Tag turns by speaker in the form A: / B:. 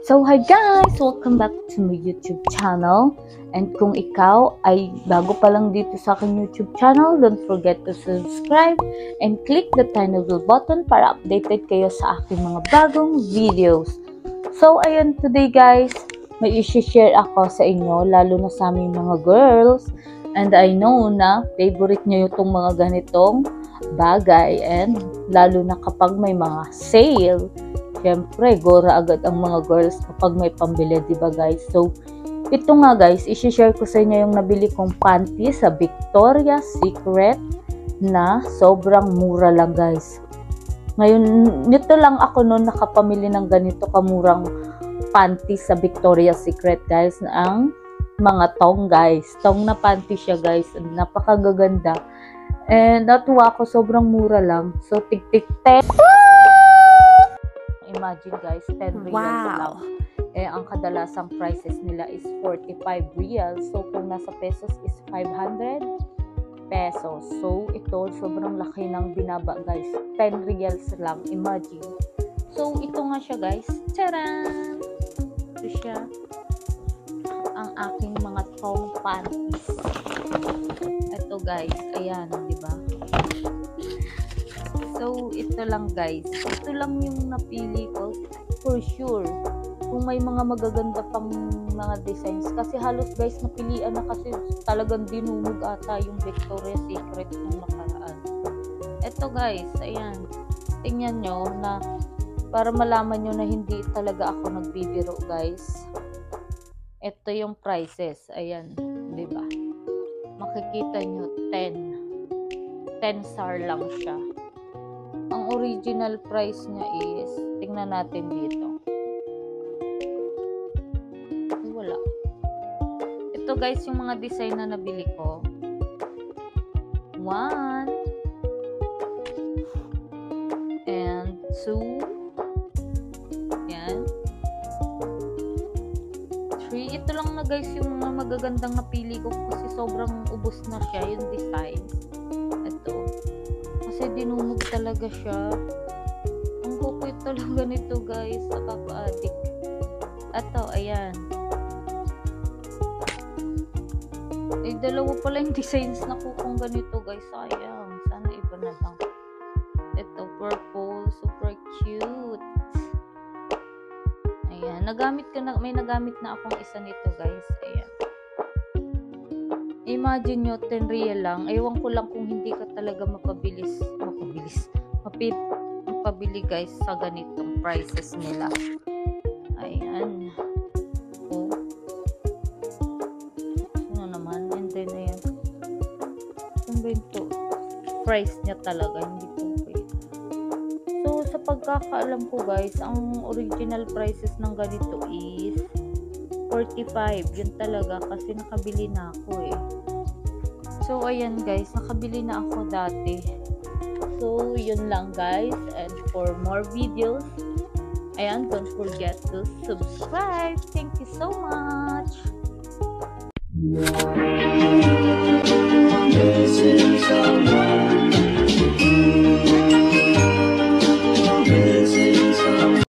A: So hi guys! Welcome back to my YouTube channel. And kung ikaw ay bago pa lang dito sa aking YouTube channel, don't forget to subscribe and click the tiny bell button para updated kayo sa aking mga bagong videos. So ayun, today guys, may i-share ako sa inyo, lalo na sa aming mga girls. And I know na favorite nyo itong mga ganitong bagay, and lalo na kapag may mga sale. Siyempre, gora agad ang mga girls kapag may pambili, diba guys? So, ito nga guys, i-share ko sa inyo yung nabili kong panty sa Victoria's Secret na sobrang mura lang guys. Ngayon, nito lang ako noon nakapamili ng ganito kamurang panty sa Victoria's Secret guys. Ang mga tong guys. Tong na panty siya guys. Napakagaganda. And natuwa ako, sobrang mura lang. So, tik-tik 10. Imagine guys, 10 reals lang. Eh, ang kadalasang prices nila is 45 reals. So, kung nasa pesos is 500 pesos. So, ito, sobrang laki ng binaba guys. 10 reals lang, imagine. So, ito nga siya guys. Tcharan! Ito siya. Ang aking mga thong panties. Ito guys, ayan, diba? So, ito lang guys. Ito lang yung napili ko. For sure. Kung may mga magaganda pang mga designs. Kasi halos guys, napilian na kasi talagang dinumog ata yung Victoria's Secret ng nakaraan. Ito guys, ayan. Tingnan nyo na para malaman nyo na hindi talaga ako nagbibiro guys. Ito yung prices. Ayan. Diba? Makikita nyo, 10 star lang siya. Ang original price niya is, tingnan natin dito. Wala. Ito guys, yung mga design na nabili ko. 1 and 2. Yan. 3. Ito lang na guys, yung mga magagandang napili ko kasi sobrang ubos na siya, yung design. Ito. Kasi dinumog talaga siya. Ang kukoy talaga nito guys. Nakaka-addict. Ato, ayan. Eh, dalawa pala yung designs na kukong ganito guys. Sayang. Sana iba na lang. Ito, purple. Super cute. Ayan. May nagamit na akong isa nito guys. Ayan. Imagine nyo, 10 real lang. Ewan ko lang kung hindi ka talaga mapabili guys sa ganitong prices nila. Ayan. Oh. Ano naman? And then, ayan. Ano ba ito? Price niya talaga. Hindi ko pwede. So, sa pagkakaalam ko guys, ang original prices ng ganito is 45. Yun talaga kasi nakabili na ako eh. So, ayan guys, nakabili na ako dati. So, yun lang guys. And for more videos, ayan, don't forget to subscribe. Thank you so much.